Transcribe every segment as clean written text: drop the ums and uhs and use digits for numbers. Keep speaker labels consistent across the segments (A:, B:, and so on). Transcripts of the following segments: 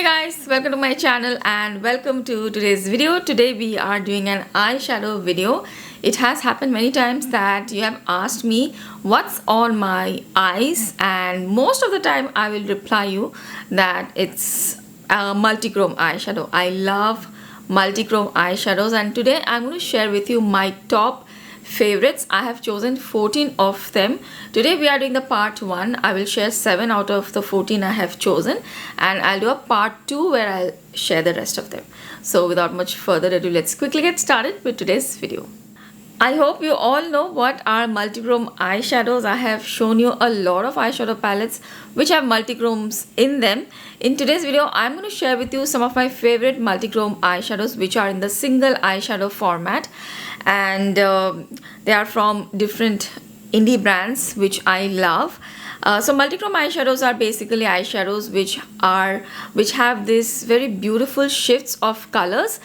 A: Hey guys, welcome to my channel and welcome to today's video. Today we are doing an eyeshadow video. It has happened many times that you have asked me what's on my eyes, and most of the time I will reply you that it's a multichrome eyeshadow. I love multichrome eyeshadows, and today I'm going to share with you my top favorites. I have chosen 14 of them. Today we are doing the part 1. I will share 7 out of the 14 I have chosen, and I'll do a part 2 where I'll share the rest of them. So without much further ado, let's quickly get started with today's video. I hope you all know what are multichrome eyeshadows. I have shown you a lot of eyeshadow palettes which have multichromes in them. In today's video, I'm going to share with you some of my favorite multichrome eyeshadows which are in the single eyeshadow format, and they are from different indie brands which I love. So multichrome eyeshadows are basically eyeshadows which have this very beautiful shifts of colors.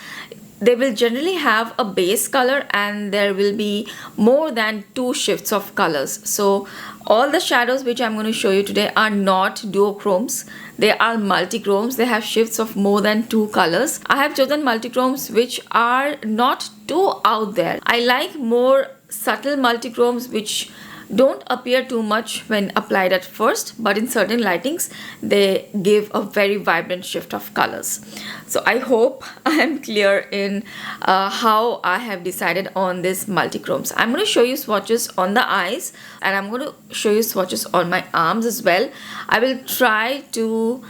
A: They will generally have a base color and there will be more than 2 shifts of colors. So all the shadows which I'm going to show you today are not duochromes. They are multichromes. They have shifts of more than 2 colors. I have chosen multichromes which are not too out there. I like more subtle multichromes which don't appear too much when applied at first, but in certain lightings they give a very vibrant shift of colors. So I hope I am clear in how I have decided on this multichromes. I'm going to show you swatches on the eyes, and I'm going to show you swatches on my arms as well. I will try to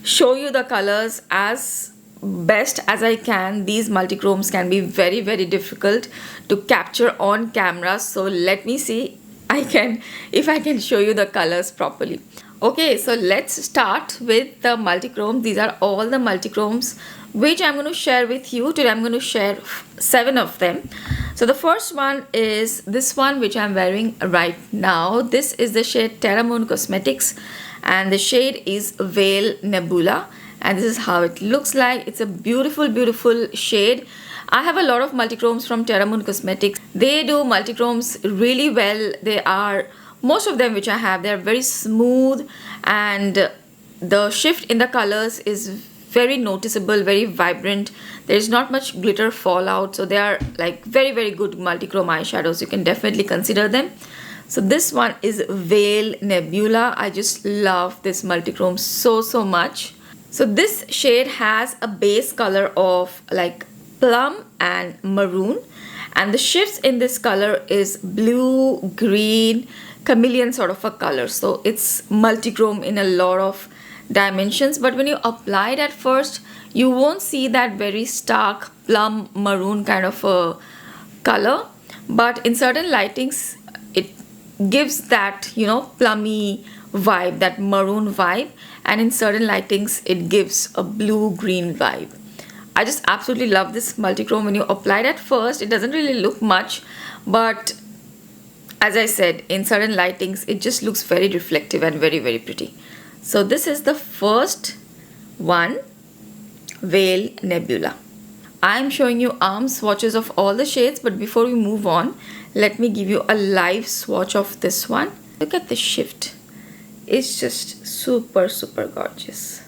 A: show you the colors as best as I can. These multichromes can be very difficult to capture on camera, so let me see if I can show you the colors properly. Okay, so let's start with the multichrome. These are all the multichromes which I'm going to share with you. Today I'm going to share 7 of them. So the first one is this one which I'm wearing right now. This is the shade Terra Moon Cosmetics, and the shade is Veil Nebula, and this is how it looks like. It's a beautiful shade. I have a lot of multichromes from Terra Moon Cosmetics. They do multichromes really well. Most of them which I have, they are very smooth, and the shift in the colors is very noticeable, very vibrant. There is not much glitter fallout, so they are like very good multichrome eyeshadows. You can definitely consider them. So this one is Veil Nebula. I just love this multichrome so much. So this shade has a base color of like plum and maroon, and the shifts in this color is blue, green, chameleon sort of a color. So it's multichrome in a lot of dimensions, but when you apply it at first you won't see that very stark plum maroon kind of a color, but in certain lightings it gives that, you know, plummy vibe, that maroon vibe, and in certain lightings it gives a blue green vibe. I just absolutely love this multichrome. When you apply it at first, it doesn't really look much, but as I said, in certain lightings, it just looks very reflective and very pretty. So this is the first one, Veil Nebula. I'm showing you arm swatches of all the shades, but before we move on, let me give you a live swatch of this one. Look at the shift. It's just super gorgeous.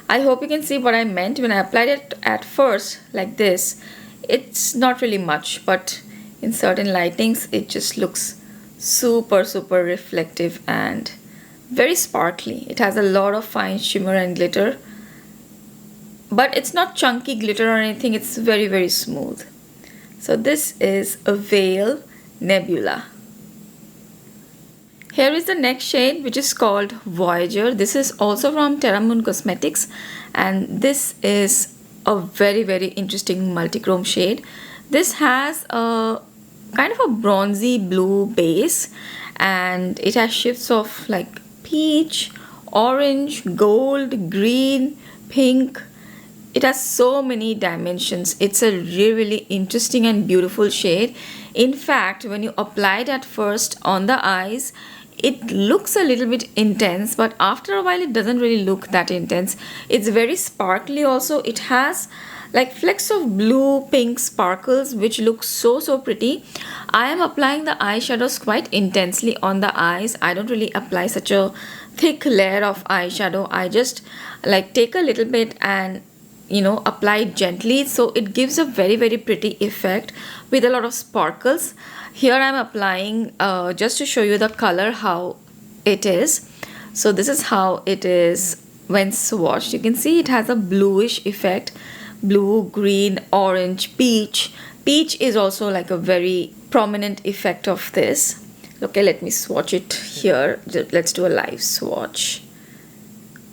A: I hope you can see what I meant. When I applied it at first like this, it's not really much, but in certain lightings it just looks super reflective and very sparkly. It has a lot of fine shimmer and glitter, but it's not chunky glitter or anything. It's very smooth. So this is a Veil Nebula. Here is the next shade, which is called Voyager. This is also from Terra Moon Cosmetics, and this is a very interesting multichrome shade. This has a kind of a bronzy blue base, and it has shifts of like peach, orange, gold, green, pink. It has so many dimensions. It's a really interesting and beautiful shade. In fact, when you apply it at first on the eyes, it looks a little bit intense, but after a while it doesn't really look that intense. It's very sparkly also. It has like flecks of blue pink sparkles which look so pretty. I am applying the eyeshadows quite intensely on the eyes. I don't really apply such a thick layer of eyeshadow, I just like take a little bit and apply it gently, so it gives a very pretty effect with a lot of sparkles. Here I'm applying just to show you the color how it is. So this is how it is when swatched. You can see it has a bluish effect, blue, green, orange, peach. Peach is also like a very prominent effect of this. Okay, let me swatch it here. Let's do a live swatch.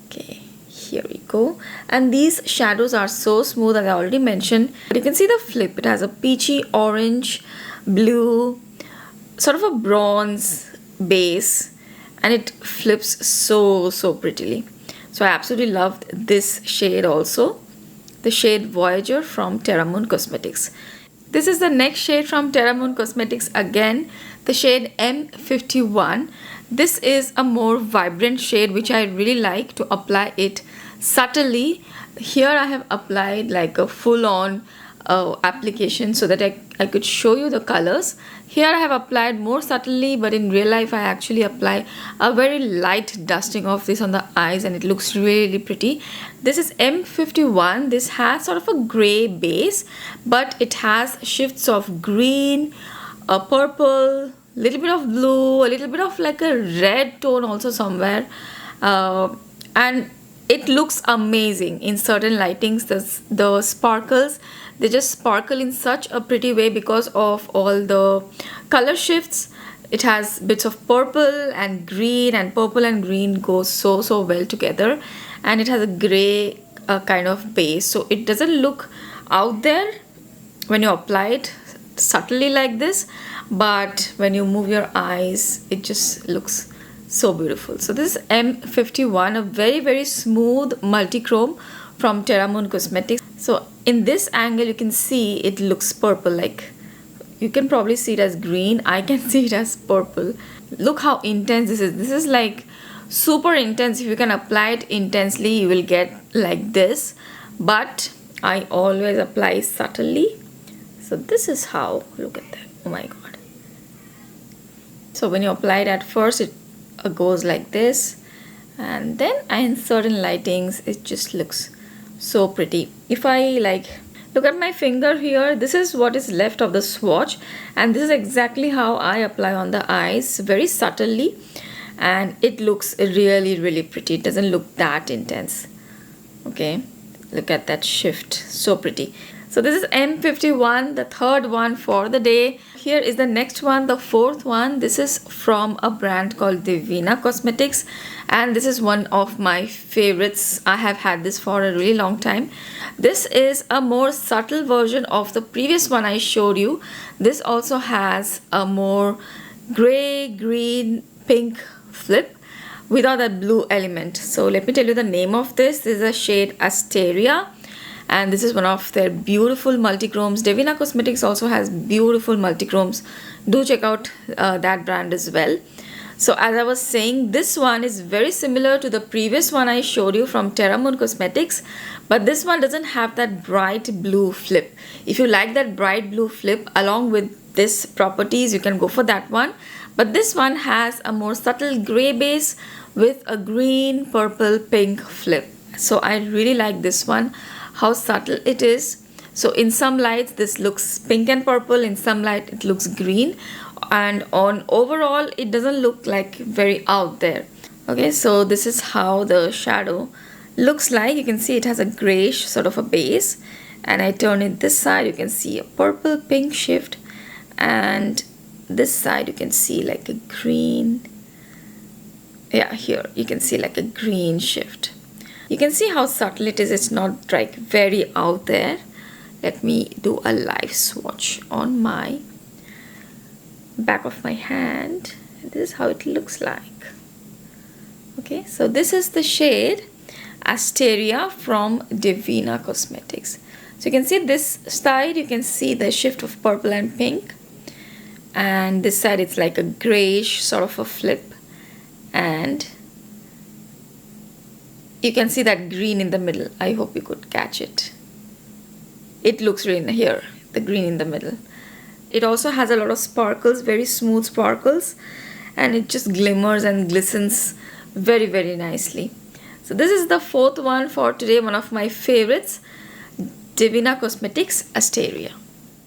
A: Okay, here we go. And these shadows are so smooth, as I already mentioned. But you can see the flip. It has a peachy, orange, blue, sort of a bronze base, and it flips so prettily. So I absolutely loved this shade also, the shade Voyager from Terra Moon Cosmetics. This is the next shade from Terra Moon Cosmetics again, the shade M51. This is a more vibrant shade which I really like to apply it subtly. Here I have applied like a full-on application so that I could show you the colors. Here I have applied more subtly, but in real life I actually apply a very light dusting of this on the eyes, and it looks really pretty. This is M51. This has sort of a gray base, but it has shifts of green, a purple, little bit of blue, a little bit of like a red tone also somewhere, and it looks amazing in certain lightings. The sparkles, they just sparkle in such a pretty way because of all the color shifts. It has bits of purple and green, and purple and green go so well together, and it has a gray kind of base, so it doesn't look out there when you apply it subtly like this, but when you move your eyes it just looks so beautiful. So this is M51, a very smooth multichrome from Terra Moon Cosmetics. So in this angle you can see it looks purple, like you can probably see it as green, I can see it as purple. Look how intense this is. This is like super intense. If you can apply it intensely you will get like this, but I always apply subtly. So this is how, look at that, oh my god. So when you apply it at first it goes like this, and then in certain lightings it just looks so pretty. If I like look at my finger here, this is what is left of the swatch, and this is exactly how I apply on the eyes, very subtly, and it looks really pretty. It doesn't look that intense. Okay, look at that shift, so pretty. So this is M51, the third one for the day. Here is the next one, the fourth one. This is from a brand called Devinah Cosmetics, and this is one of my favorites. I have had this for a really long time. This is a more subtle version of the previous one I showed you. This also has a more gray, green, pink flip without that blue element. So let me tell you the name of this. This is a shade Asteria, and this is one of their beautiful multichromes. Devinah Cosmetics also has beautiful multichromes. Do check out that brand as well. So as I was saying, this one is very similar to the previous one I showed you from Terra Moon Cosmetics, but this one doesn't have that bright blue flip. If you like that bright blue flip along with this properties, you can go for that one. But this one has a more subtle gray base with a green, purple, pink flip. So I really like this one, how subtle it is. So in some lights this looks pink and purple, in some light it looks green, and on overall it doesn't look like very out there. Okay, so this is how the shadow looks like. You can see it has a grayish sort of a base, and I turn it this side, you can see a purple pink shift, and this side you can see like a green. Yeah, here you can see like a green shift. You can see how subtle it is. It's not like very out there. Let me do a live swatch on my back of my hand. This is how it looks like. Okay, so this is the shade Asteria from Devinah Cosmetics. So you can see this side, you can see the shift of purple and pink, and this side it's like a grayish sort of a flip, and you can see that green in the middle. I hope you could catch it. It looks really here, the green in the middle. It also has a lot of sparkles, very smooth sparkles, and it just glimmers and glistens very, very nicely. So this is the fourth one for today, one of my favorites, Devinah Cosmetics Asteria.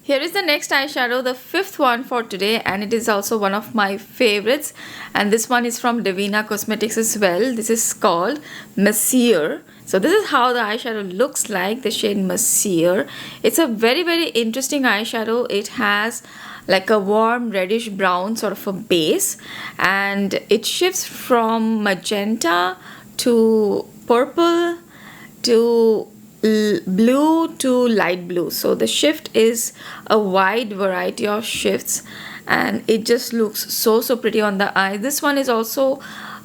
A: Here is the next eyeshadow, the fifth one for today, and it is also one of my favorites, and this one is from Devinah Cosmetics as well. This is called Messier. So this is how the eyeshadow looks like, the shade Messier. It's a very, very interesting eyeshadow. It has like a warm reddish brown sort of a base, and it shifts from magenta to purple to blue to light blue. So the shift is a wide variety of shifts, and it just looks so pretty on the eye. This one is also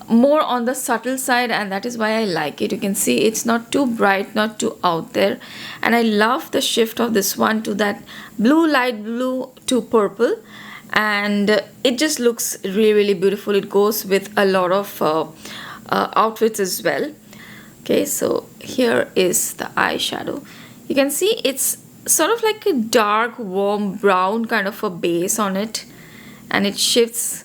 A: more on the subtle side, and that is why I like it. You can see it's not too bright, not too out there, and I love the shift of this one to that blue, light blue to purple, and it just looks really beautiful. It goes with a lot of outfits as well. Okay, so here is the eyeshadow. You can see it's sort of like a dark warm brown kind of a base on it, and it shifts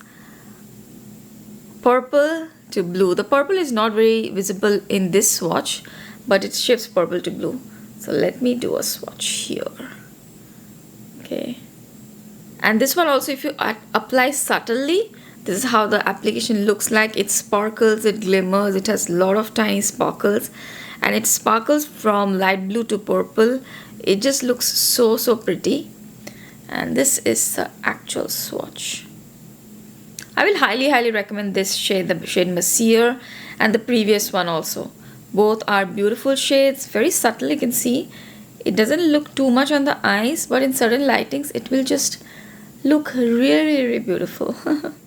A: purple to blue. The purple is not very visible in this swatch, but it shifts purple to blue. So let me do a swatch here. Okay, and this one also, if you apply subtly, this is how the application looks like. It sparkles, it glimmers, it has a lot of tiny sparkles, and it sparkles from light blue to purple. It just looks so pretty, and this is the actual swatch. I will highly recommend this shade, the shade Messier, and the previous one also. Both are beautiful shades, very subtle. You can see it doesn't look too much on the eyes, but in certain lightings it will just look really beautiful.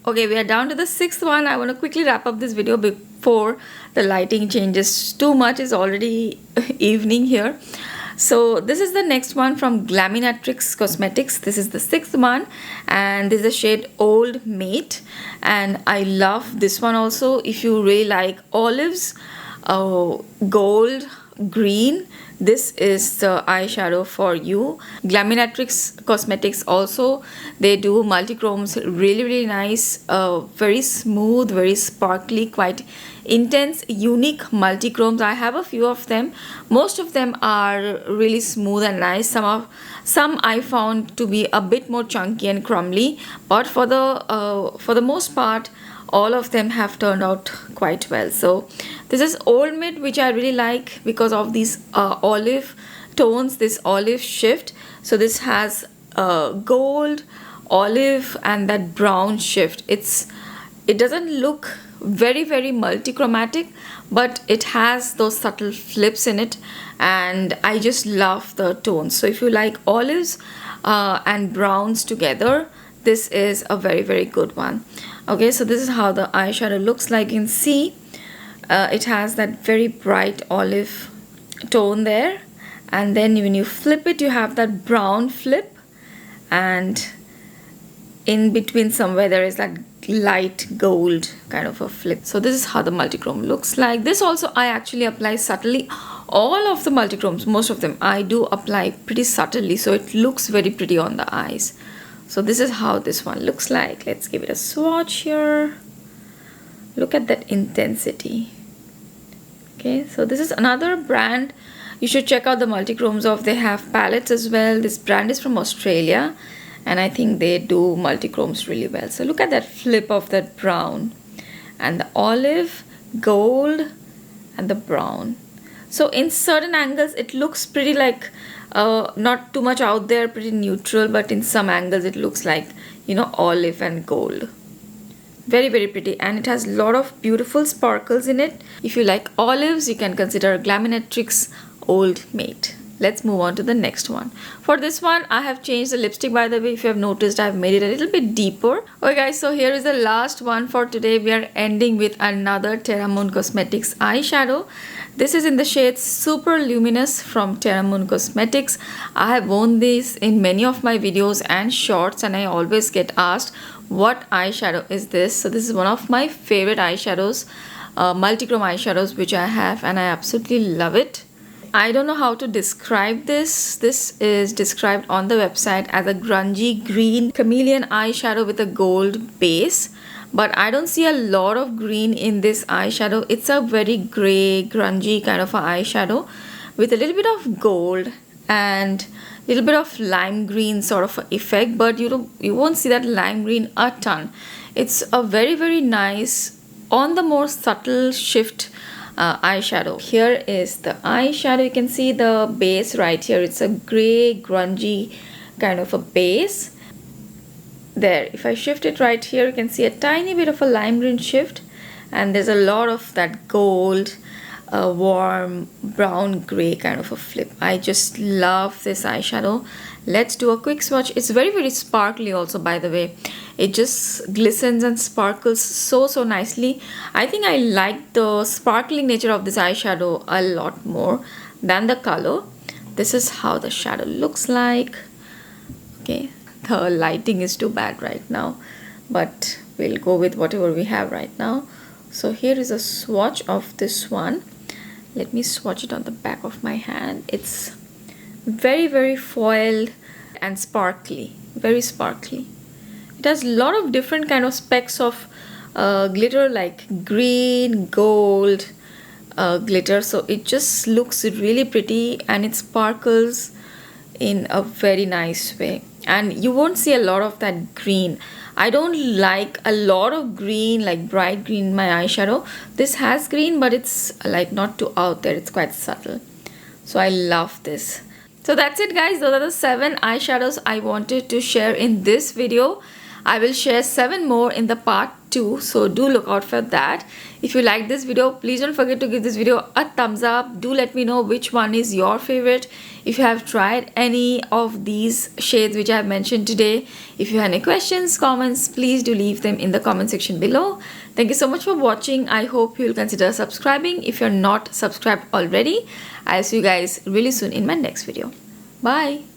A: Okay, we are down to the sixth one. I want to quickly wrap up this video before the lighting changes too much. It's already evening here. So this is the next one from Glaminatrix Cosmetics. This is the sixth one, and this is the shade Old Mate, and I love this one also. If you really like olives, gold, green, this is the eyeshadow for you. Glaminatrix Cosmetics also, they do multichromes really nice, very smooth, very sparkly, quite intense, unique multichromes. I have a few of them. Most of them are really smooth and nice. Some I found to be a bit more chunky and crumbly, but for the most part, all of them have turned out quite well. So this is Old Mate, which I really like because of these olive tones, this olive shift. So this has gold, olive, and that brown shift. It doesn't look very multichromatic, but it has those subtle flips in it, and I just love the tones. So if you like olives and browns together, this is a very good one. Okay, so this is how the eyeshadow looks like. You can see it has that very bright olive tone there, and then when you flip it, you have that brown flip, and in between somewhere there is that light gold kind of a flip. So this is how the multichrome looks like. This also I actually apply subtly. All of the multichromes, most of them, I do apply pretty subtly, so it looks very pretty on the eyes. So this is how this one looks like. Let's give it a swatch here. Look at that intensity. Okay, so this is another brand you should check out the multichromes of. They have palettes as well. This brand is from Australia, and I think they do multichromes really well. So look at that flip of that brown and the olive, gold, and the brown. So in certain angles it looks pretty like not too much out there, pretty neutral, but in some angles it looks like, you know, olive and gold. Very pretty, and it has a lot of beautiful sparkles in it. If you like olives, you can consider Glaminatrix Old Mate. Let's move on to the next one. For this one, I have changed the lipstick, by the way. If you have noticed, I have made it a little bit deeper. Okay guys, so here is the last one for today. We are ending with another Terra Moon Cosmetics eyeshadow. This is in the shade Superluminous from Terra Moon Cosmetics. I have worn this in many of my videos and shorts, and I always get asked, what eyeshadow is this? So this is one of my favorite eyeshadows, multichrome eyeshadows, which I have, and I absolutely love it. I don't know how to describe this. This is described on the website as a grungy green chameleon eyeshadow with a gold base. but I don't see a lot of green in this eyeshadow. It's a very gray, grungy kind of a eyeshadow with a little bit of gold and a little bit of lime green sort of effect, but you won't see that lime green a ton. It's a very nice, on the more subtle shift eyeshadow. Here is the eyeshadow. You can see the base right here. It's a gray, grungy kind of a base. There, if I shift it right here, you can see a tiny bit of a lime green shift, and there's a lot of that gold, warm brown gray kind of a flip. I just love this eyeshadow. Let's do a quick swatch. It's very sparkly also, by the way. It just glistens and sparkles so nicely. I think I like the sparkling nature of this eyeshadow a lot more than the color. This is how the shadow looks like. Okay, the lighting is too bad right now, but we'll go with whatever we have right now. So here is a swatch of this one. Let me swatch it on the back of my hand. It's very foiled and sparkly, very sparkly. It has a lot of different kind of specks of glitter, like green, gold glitter. So it just looks really pretty, and it sparkles in a very nice way. And you won't see a lot of that green. I don't like a lot of green, like bright green in my eyeshadow. This has green, but it's like not too out there. It's quite subtle. So I love this. So that's it, guys. Those are the 7 eyeshadows I wanted to share in this video. I will share 7 more in the part 2, so do look out for that. If you like this video, please don't forget to give this video a thumbs up. Do let me know which one is your favorite. If you have tried any of these shades which I have mentioned today, if you have any questions, comments, please do leave them in the comment section below. Thank you so much for watching. I hope you'll consider subscribing if you're not subscribed already. I'll see you guys really soon in my next video. Bye.